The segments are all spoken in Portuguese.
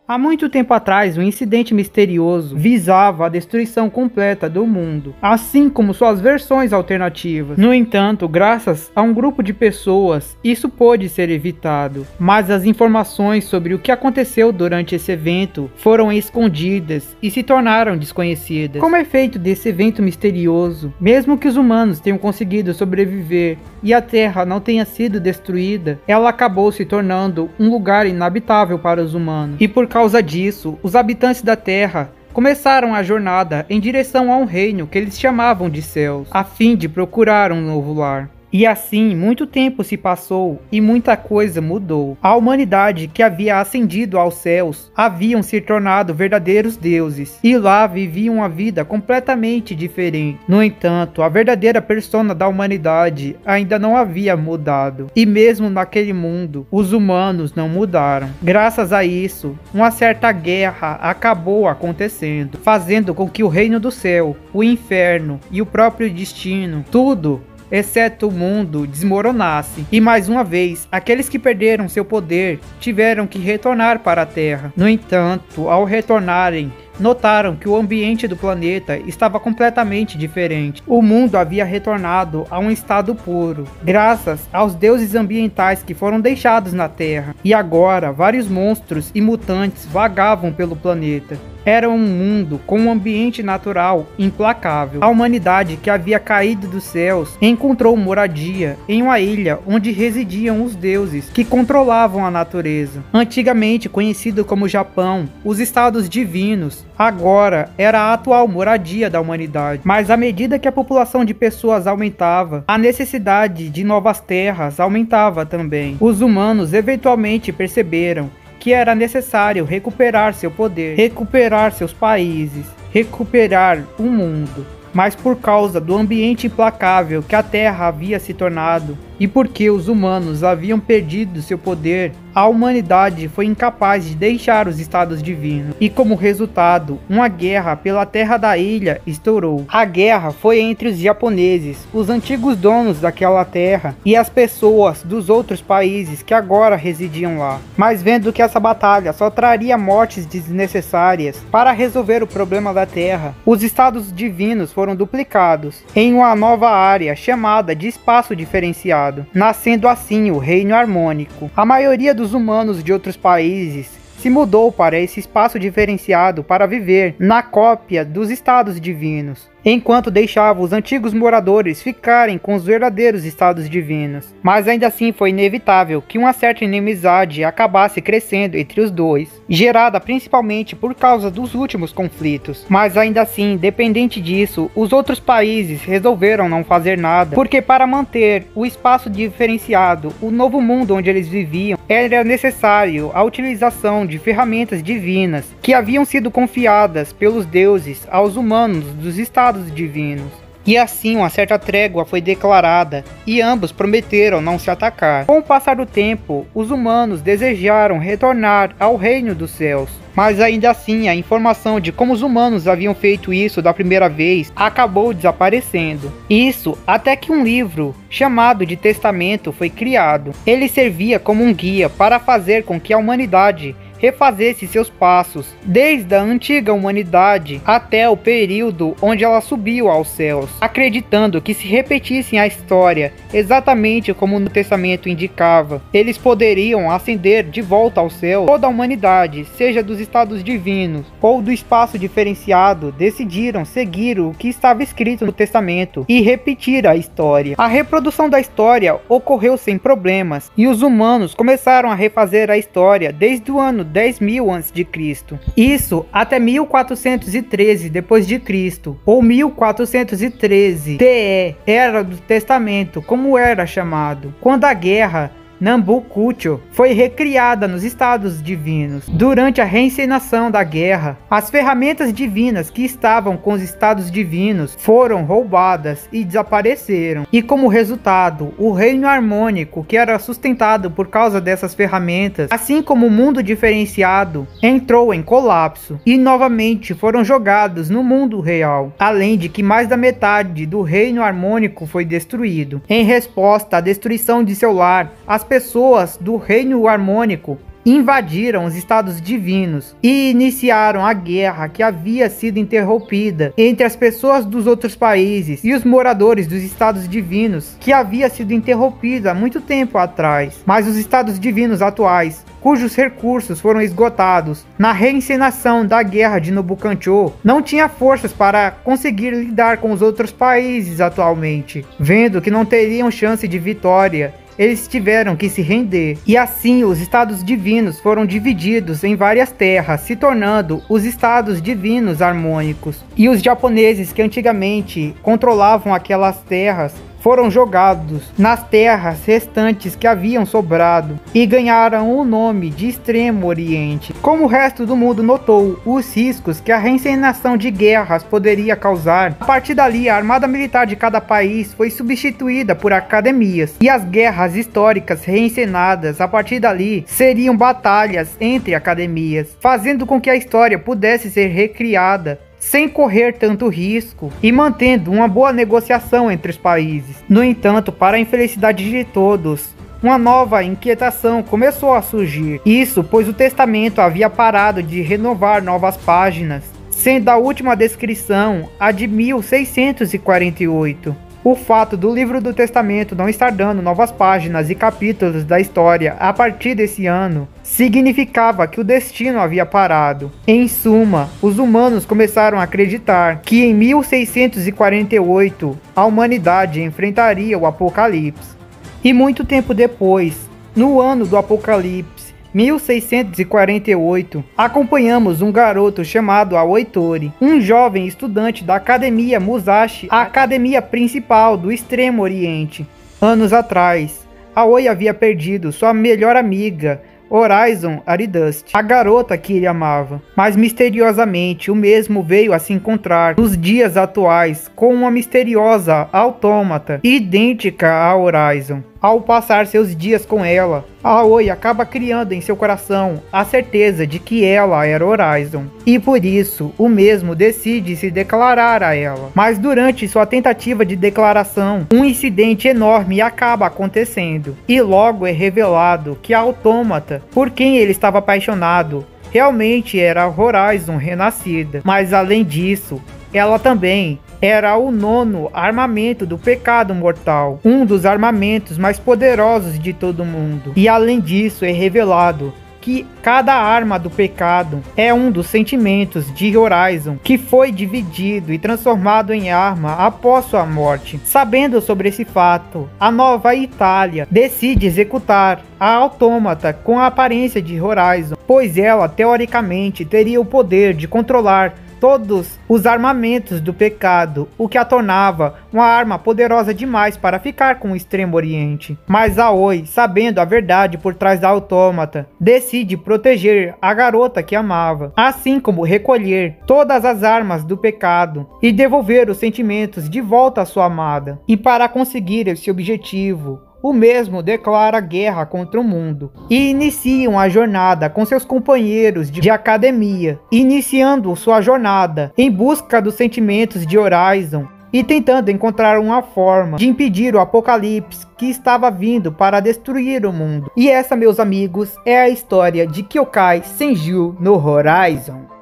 Há muito tempo atrás, um incidente misterioso visava a destruição completa do mundo, assim como suas versões alternativas. No entanto, graças a um grupo de pessoas, isso pôde ser evitado. Mas as informações sobre o que aconteceu durante esse evento foram escondidas e se tornaram desconhecidas. Como efeito desse evento misterioso, mesmo que os humanos tenham conseguido sobreviver e a Terra não tenha sido destruída, ela acabou se tornando um lugar inabitável para os humanos. E por causa disso, os habitantes da Terra começaram a jornada em direção a um reino que eles chamavam de céus, a fim de procurar um novo lar. E assim, muito tempo se passou e muita coisa mudou. A humanidade que havia ascendido aos céus haviam se tornado verdadeiros deuses e lá viviam uma vida completamente diferente. No entanto, a verdadeira persona da humanidade ainda não havia mudado. E mesmo naquele mundo, os humanos não mudaram. Graças a isso, uma certa guerra acabou acontecendo, fazendo com que o reino do céu, o inferno e o próprio destino, tudo exceto o mundo, desmoronasse. E mais uma vez, aqueles que perderam seu poder tiveram que retornar para a Terra. No entanto, ao retornarem, notaram que o ambiente do planeta estava completamente diferente. O mundo havia retornado a um estado puro, graças aos deuses ambientais que foram deixados na Terra. E agora, vários monstros e mutantes vagavam pelo planeta. Era um mundo com um ambiente natural implacável. A humanidade que havia caído dos céus encontrou moradia em uma ilha onde residiam os deuses que controlavam a natureza. Antigamente conhecido como Japão, os estados divinos agora era a atual moradia da humanidade. Mas à medida que a população de pessoas aumentava, a necessidade de novas terras aumentava também. Os humanos eventualmente perceberam que era necessário recuperar seu poder, recuperar seus países, recuperar o mundo. Mas por causa do ambiente implacável que a Terra havia se tornado, e porque os humanos haviam perdido seu poder, a humanidade foi incapaz de deixar os estados divinos. E como resultado, uma guerra pela terra da ilha estourou. A guerra foi entre os japoneses, os antigos donos daquela terra, e as pessoas dos outros países que agora residiam lá. Mas vendo que essa batalha só traria mortes desnecessárias, para resolver o problema da terra, os estados divinos foram duplicados em uma nova área chamada de espaço diferenciado, nascendo assim o Reino Harmônico. A maioria dos humanos de outros países se mudou para esse espaço diferenciado para viver na cópia dos estados divinos, enquanto deixava os antigos moradores ficarem com os verdadeiros estados divinos. Mas ainda assim foi inevitável que uma certa inimizade acabasse crescendo entre os dois, gerada principalmente por causa dos últimos conflitos. Mas ainda assim, independente disso, os outros países resolveram não fazer nada, porque para manter o espaço diferenciado, o novo mundo onde eles viviam, era necessário a utilização de ferramentas divinas que haviam sido confiadas pelos deuses aos humanos dos estados divinos. E assim uma certa trégua foi declarada e ambos prometeram não se atacar. Com o passar do tempo, os humanos desejaram retornar ao reino dos céus. Mas ainda assim, a informação de como os humanos haviam feito isso da primeira vez acabou desaparecendo. Isso até que um livro chamado de Testamento foi criado. Ele servia como um guia para fazer com que a humanidade refazesse seus passos, desde a antiga humanidade até o período onde ela subiu aos céus, acreditando que se repetissem a história exatamente como no Testamento indicava, eles poderiam ascender de volta ao céu. Toda a humanidade, seja dos estados divinos ou do espaço diferenciado, decidiram seguir o que estava escrito no Testamento e repetir a história. A reprodução da história ocorreu sem problemas e os humanos começaram a refazer a história desde o ano 10.000 a.C. Isso até 1413 d.C. ou 1413 TE, Era do Testamento, como era chamado, quando a guerra Nambu-Kutcho foi recriada nos estados divinos. Durante a reencenação da guerra, as ferramentas divinas que estavam com os estados divinos foram roubadas e desapareceram. E como resultado, o reino harmônico, que era sustentado por causa dessas ferramentas, assim como o mundo diferenciado, entrou em colapso e novamente foram jogados no mundo real. Além de que mais da metade do reino harmônico foi destruído. Em resposta à destruição de seu lar, as pessoas do reino harmônico invadiram os estados divinos e iniciaram a guerra que havia sido interrompida entre as pessoas dos outros países e os moradores dos estados divinos, que havia sido interrompida há muito tempo atrás. Mas os estados divinos atuais, cujos recursos foram esgotados na reencenação da guerra de Nobukancho, não tinha forças para conseguir lidar com os outros países atualmente. Vendo que não teriam chance de vitória, eles tiveram que se render. E assim os estados divinos foram divididos em várias terras, se tornando os estados divinos harmônicos. E os japoneses que antigamente controlavam aquelas terras foram jogados nas terras restantes que haviam sobrado e ganharam o nome de Extremo Oriente. Como o resto do mundo notou os riscos que a reencenação de guerras poderia causar, a partir dali a armada militar de cada país foi substituída por academias, e as guerras históricas reencenadas a partir dali seriam batalhas entre academias, fazendo com que a história pudesse ser recriada sem correr tanto risco e mantendo uma boa negociação entre os países. No entanto, para a infelicidade de todos, uma nova inquietação começou a surgir. Isso pois o testamento havia parado de renovar novas páginas, sendo a última descrição a de 1648. O fato do livro do testamento não estar dando novas páginas e capítulos da história a partir desse ano significava que o destino havia parado. Em suma, os humanos começaram a acreditar que em 1648 a humanidade enfrentaria o apocalipse. E muito tempo depois, no ano do apocalipse, 1648, acompanhamos um garoto chamado Aoi Tori, um jovem estudante da Academia Musashi, a academia principal do Extremo Oriente. Anos atrás, Aoi havia perdido sua melhor amiga, Horizon Aridust, a garota que ele amava. Mas misteriosamente o mesmo veio a se encontrar nos dias atuais com uma misteriosa autômata idêntica a Horizon. Ao passar seus dias com ela, Aoi acaba criando em seu coração a certeza de que ela era Horizon, e por isso o mesmo decide se declarar a ela. Mas durante sua tentativa de declaração, um incidente enorme acaba acontecendo, e logo é revelado que a autômata, por quem ele estava apaixonado, realmente era Horizon renascida. Mas além disso, ela também era o 9º armamento do pecado mortal, um dos armamentos mais poderosos de todo o mundo. E além disso é revelado que cada arma do pecado é um dos sentimentos de Horizon, que foi dividido e transformado em arma após sua morte. Sabendo sobre esse fato, a Nova Itália decide executar a autômata com a aparência de Horizon, pois ela teoricamente teria o poder de controlar todos os armamentos do pecado, o que a tornava uma arma poderosa demais para ficar com o Extremo Oriente. Mas Aoi, sabendo a verdade por trás da autômata, decide proteger a garota que amava, assim como recolher todas as armas do pecado e devolver os sentimentos de volta à sua amada. E para conseguir esse objetivo, o mesmo declara guerra contra o mundo e iniciam a jornada com seus companheiros de academia, iniciando sua jornada em busca dos sentimentos de Horizon e tentando encontrar uma forma de impedir o apocalipse que estava vindo para destruir o mundo. E essa, meus amigos, é a história de Kyokai Senju no Horizon.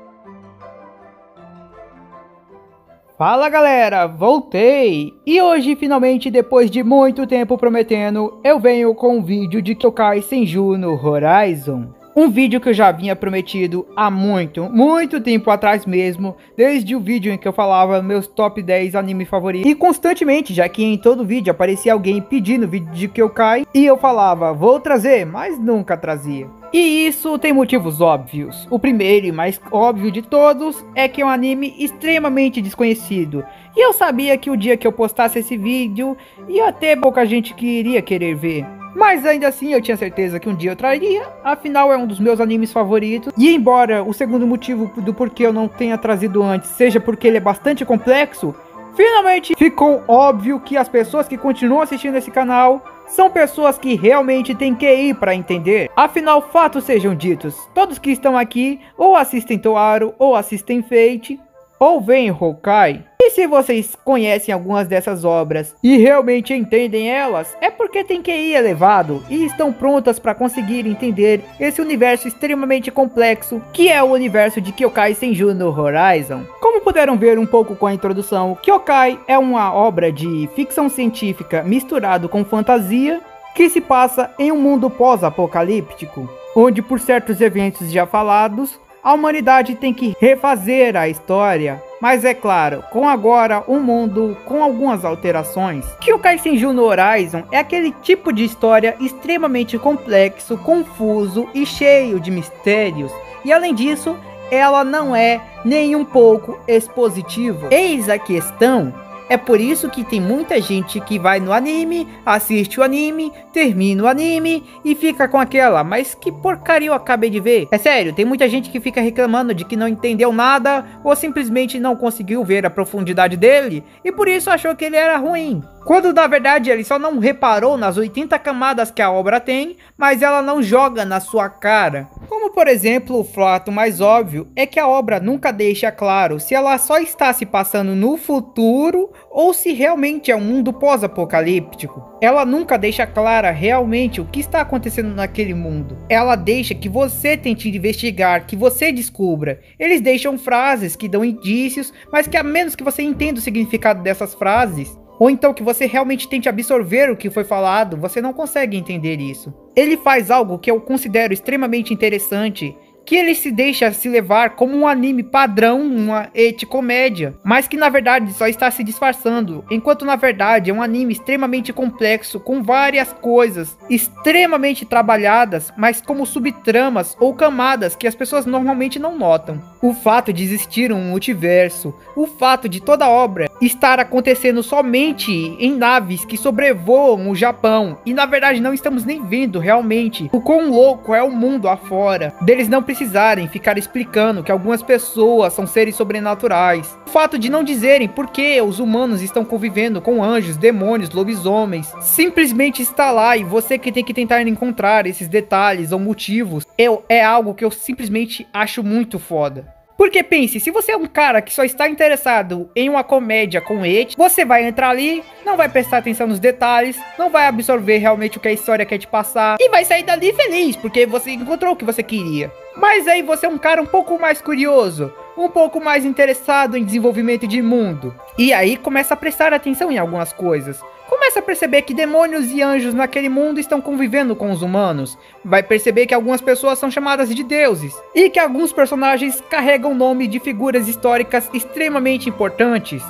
Fala galera, voltei! E hoje finalmente, depois de muito tempo prometendo, eu venho com um vídeo de Kyokai Senju no Horizon. Um vídeo que eu já vinha prometido há muito tempo atrás mesmo, desde o vídeo em que eu falava meus top 10 anime favoritos. E constantemente, já que em todo vídeo aparecia alguém pedindo vídeo de Kyokai, e eu falava, vou trazer, mas nunca trazia. E isso tem motivos óbvios. O primeiro e mais óbvio de todos é que é um anime extremamente desconhecido. E eu sabia que o dia que eu postasse esse vídeo, ia ter pouca gente que iria querer ver. Mas ainda assim eu tinha certeza que um dia eu traria, afinal é um dos meus animes favoritos. E embora o segundo motivo do porquê eu não tenha trazido antes seja porque ele é bastante complexo, finalmente ficou óbvio que as pessoas que continuam assistindo esse canal são pessoas que realmente têm QI para entender. Afinal, fatos sejam ditos, todos que estão aqui ou assistem Toaru ou assistem Fate, ou veem Hokkai. E se vocês conhecem algumas dessas obras e realmente entendem elas, é porque têm QI elevado e estão prontas para conseguir entender esse universo extremamente complexo que é o universo de Kyokai Senju no Horizon. Como puderam ver um pouco com a introdução, Kyokai é uma obra de ficção científica misturado com fantasia que se passa em um mundo pós-apocalíptico, onde por certos eventos já falados, a humanidade tem que refazer a história, mas é claro, com agora um mundo com algumas alterações. Kyokai Senju no Horizon é aquele tipo de história extremamente complexo, confuso e cheio de mistérios, e além disso, ela não é nem um pouco expositiva. Eis a questão. É por isso que tem muita gente que vai no anime, assiste o anime, termina o anime e fica com aquela, mas que porcaria eu acabei de ver. É sério, tem muita gente que fica reclamando de que não entendeu nada ou simplesmente não conseguiu ver a profundidade dele e por isso achou que ele era ruim. Quando na verdade ele só não reparou nas 80 camadas que a obra tem, mas ela não joga na sua cara. Como por exemplo, o fato mais óbvio é que a obra nunca deixa claro se ela só está se passando no futuro ou se realmente é um mundo pós-apocalíptico. Ela nunca deixa clara realmente o que está acontecendo naquele mundo. Ela deixa que você tente investigar, que você descubra. Eles deixam frases que dão indícios, mas que a menos que você entenda o significado dessas frases, ou então que você realmente tente absorver o que foi falado, você não consegue entender isso. Ele faz algo que eu considero extremamente interessante, que ele se deixa se levar como um anime padrão, uma eti-comédia, mas que na verdade só está se disfarçando, enquanto na verdade é um anime extremamente complexo, com várias coisas extremamente trabalhadas, mas como subtramas ou camadas que as pessoas normalmente não notam. O fato de existir um multiverso, o fato de toda a obra estar acontecendo somente em naves que sobrevoam o Japão, e na verdade não estamos nem vendo realmente o quão louco é o mundo afora, deles não precisarem ficar explicando que algumas pessoas são seres sobrenaturais. O fato de não dizerem por que os humanos estão convivendo com anjos, demônios, lobisomens. Simplesmente está lá e você que tem que tentar encontrar esses detalhes ou motivos. É algo que eu simplesmente acho muito foda. Porque pense, se você é um cara que só está interessado em uma comédia com eti, você vai entrar ali, não vai prestar atenção nos detalhes, não vai absorver realmente o que a história quer te passar e vai sair dali feliz, porque você encontrou o que você queria. Mas aí você é um cara um pouco mais curioso, um pouco mais interessado em desenvolvimento de mundo. E aí começa a prestar atenção em algumas coisas. Começa a perceber que demônios e anjos naquele mundo estão convivendo com os humanos. Vai perceber que algumas pessoas são chamadas de deuses. E que alguns personagens carregam o nome de figuras históricas extremamente importantes,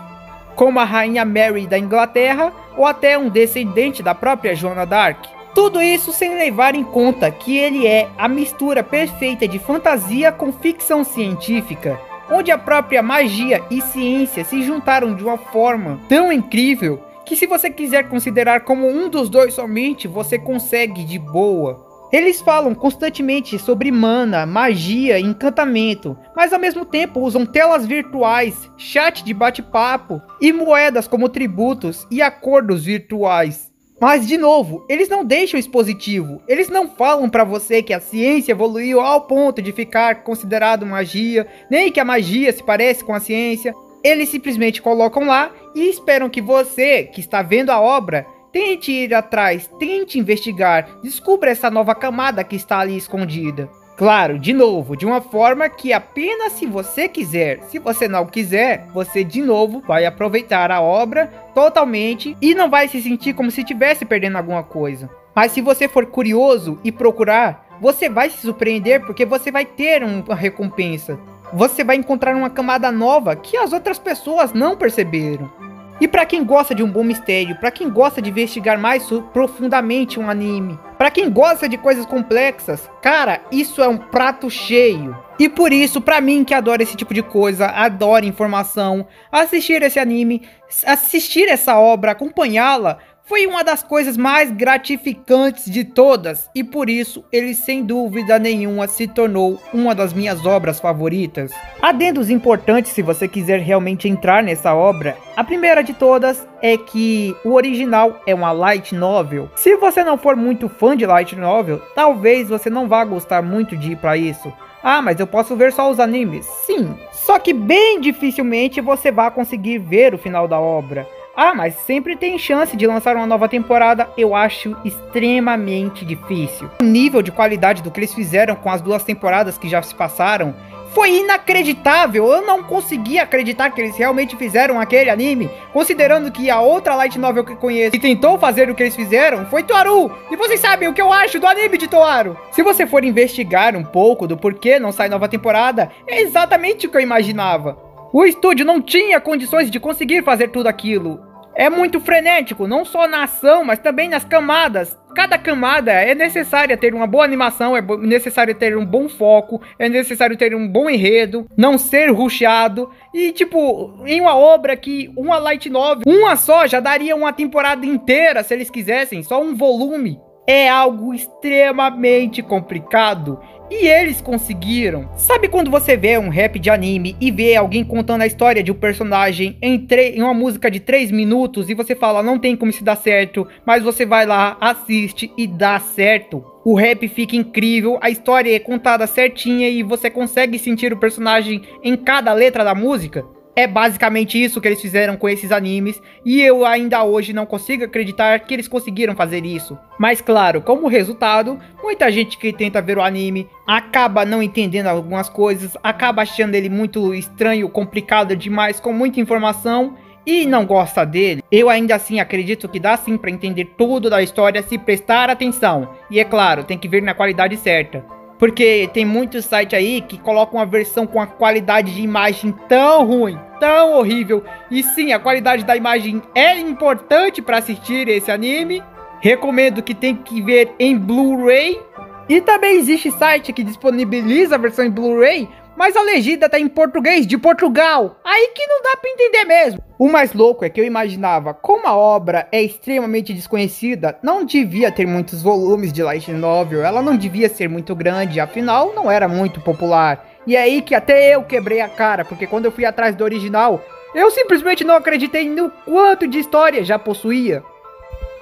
como a Rainha Mary da Inglaterra ou até um descendente da própria Joana d'Arc. Tudo isso sem levar em conta que ele é a mistura perfeita de fantasia com ficção científica, onde a própria magia e ciência se juntaram de uma forma tão incrível que se você quiser considerar como um dos dois somente, você consegue de boa. Eles falam constantemente sobre mana, magia e encantamento, mas ao mesmo tempo usam telas virtuais, chat de bate-papo e moedas como tributos e acordos virtuais. Mas de novo, eles não deixam expositivo, eles não falam pra você que a ciência evoluiu ao ponto de ficar considerado magia, nem que a magia se parece com a ciência. Eles simplesmente colocam lá e esperam que você, que está vendo a obra, tente ir atrás, tente investigar, descubra essa nova camada que está ali escondida. Claro, de novo, de uma forma que apenas se você quiser. Se você não quiser, você de novo vai aproveitar a obra totalmente e não vai se sentir como se estivesse perdendo alguma coisa. Mas se você for curioso e procurar, você vai se surpreender porque você vai ter uma recompensa. Você vai encontrar uma camada nova que as outras pessoas não perceberam. E para quem gosta de um bom mistério, para quem gosta de investigar mais profundamente um anime, para quem gosta de coisas complexas, cara, isso é um prato cheio. E por isso, pra mim que adora esse tipo de coisa, adora informação, assistir esse anime, assistir essa obra, acompanhá-la, foi uma das coisas mais gratificantes de todas, e por isso ele sem dúvida nenhuma se tornou uma das minhas obras favoritas. Adendos importantes se você quiser realmente entrar nessa obra. A primeira de todas é que o original é uma light novel. Se você não for muito fã de light novel, talvez você não vá gostar muito de ir para isso. Ah, mas eu posso ver só os animes. Sim, Só que bem dificilmente você vai conseguir ver o final da obra. Ah, mas sempre tem chance de lançar uma nova temporada, eu acho extremamente difícil. O nível de qualidade do que eles fizeram com as 2 temporadas que já se passaram foi inacreditável. Eu não consegui acreditar que eles realmente fizeram aquele anime, considerando que a outra light novel que conheço que tentou fazer o que eles fizeram foi Toaru. E vocês sabem o que eu acho do anime de Toaru. Se você for investigar um pouco do porquê não sai nova temporada, é exatamente o que eu imaginava. O estúdio não tinha condições de conseguir fazer tudo aquilo. É muito frenético, não só na ação, mas também nas camadas. Cada camada é necessária ter uma boa animação, é necessário ter um bom foco, é necessário ter um bom enredo, não ser rushado. E tipo, em uma obra que uma light novel, uma só, já daria uma temporada inteira se eles quisessem, só um volume. É algo extremamente complicado. E eles conseguiram. Sabe quando você vê um rap de anime e vê alguém contando a história de um personagem em uma música de 3 minutos e você fala, não tem como isso dar certo, mas você vai lá, assiste e dá certo? O rap fica incrível, a história é contada certinha e você consegue sentir o personagem em cada letra da música? É basicamente isso que eles fizeram com esses animes, e eu ainda hoje não consigo acreditar que eles conseguiram fazer isso. Mas claro, como resultado, muita gente que tenta ver o anime acaba não entendendo algumas coisas, acaba achando ele muito estranho, complicado demais, com muita informação, e não gosta dele. Eu ainda assim acredito que dá sim para entender tudo da história se prestar atenção. E é claro, tem que ver na qualidade certa. Porque tem muitos sites aí que colocam uma versão com a qualidade de imagem tão ruim, tão horrível. E sim, a qualidade da imagem é importante para assistir esse anime. Recomendo que tem que ver em Blu-ray. E também existe site que disponibiliza a versão em Blu-ray, mas a legenda tá em português de Portugal. Aí que não dá pra entender mesmo. O mais louco é que eu imaginava, como a obra é extremamente desconhecida, não devia ter muitos volumes de light novel, ela não devia ser muito grande, afinal não era muito popular. E é aí que até eu quebrei a cara, porque quando eu fui atrás do original, eu simplesmente não acreditei no quanto de história já possuía.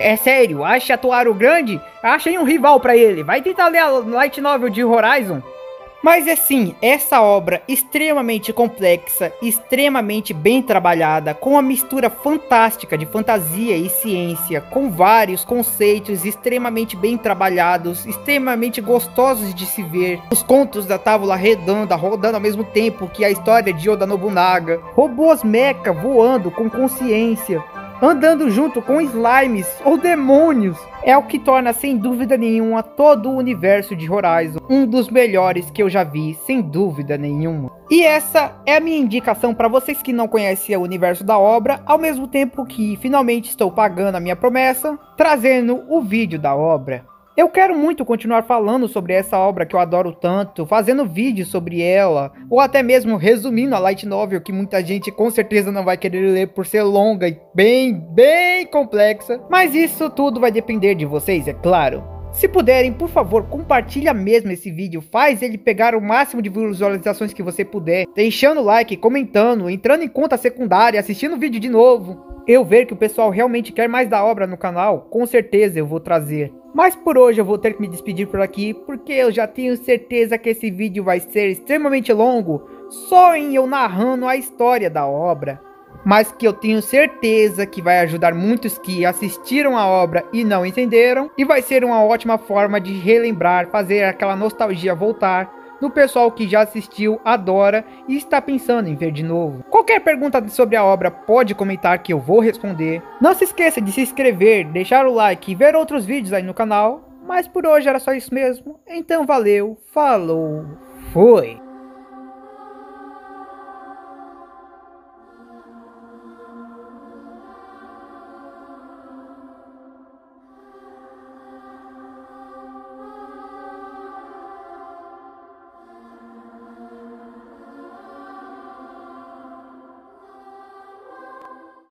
É sério, acha Toaru grande? Achei um rival pra ele, vai tentar ler a light novel de Horizon. Mas assim, essa obra extremamente complexa, extremamente bem trabalhada, com uma mistura fantástica de fantasia e ciência, com vários conceitos extremamente bem trabalhados, extremamente gostosos de se ver. Os contos da Távola Redonda rodando ao mesmo tempo que a história de Oda Nobunaga. Robôs mecha voando com consciência, andando junto com slimes ou demônios. É o que torna, sem dúvida nenhuma, todo o universo de Horizon um dos melhores que eu já vi, sem dúvida nenhuma. E essa é a minha indicação para vocês que não conhecem o universo da obra, ao mesmo tempo que finalmente estou pagando a minha promessa, trazendo o vídeo da obra. Eu quero muito continuar falando sobre essa obra que eu adoro tanto, fazendo vídeos sobre ela, ou até mesmo resumindo a light novel que muita gente com certeza não vai querer ler por ser longa e bem complexa. Mas isso tudo vai depender de vocês, é claro. Se puderem, por favor, compartilha mesmo esse vídeo, faz ele pegar o máximo de visualizações que você puder, deixando o like, comentando, entrando em conta secundária, assistindo o vídeo de novo. Eu ver que o pessoal realmente quer mais da obra no canal, com certeza eu vou trazer. Mas por hoje eu vou ter que me despedir por aqui, porque eu já tenho certeza que esse vídeo vai ser extremamente longo, só em eu narrando a história da obra. Mas que eu tenho certeza que vai ajudar muitos que assistiram a obra e não entenderam, e vai ser uma ótima forma de relembrar, fazer aquela nostalgia voltar, no pessoal que já assistiu, adora e está pensando em ver de novo. Qualquer pergunta sobre a obra pode comentar que eu vou responder. Não se esqueça de se inscrever, deixar o like e ver outros vídeos aí no canal. Mas por hoje era só isso mesmo. Então valeu, falou, foi!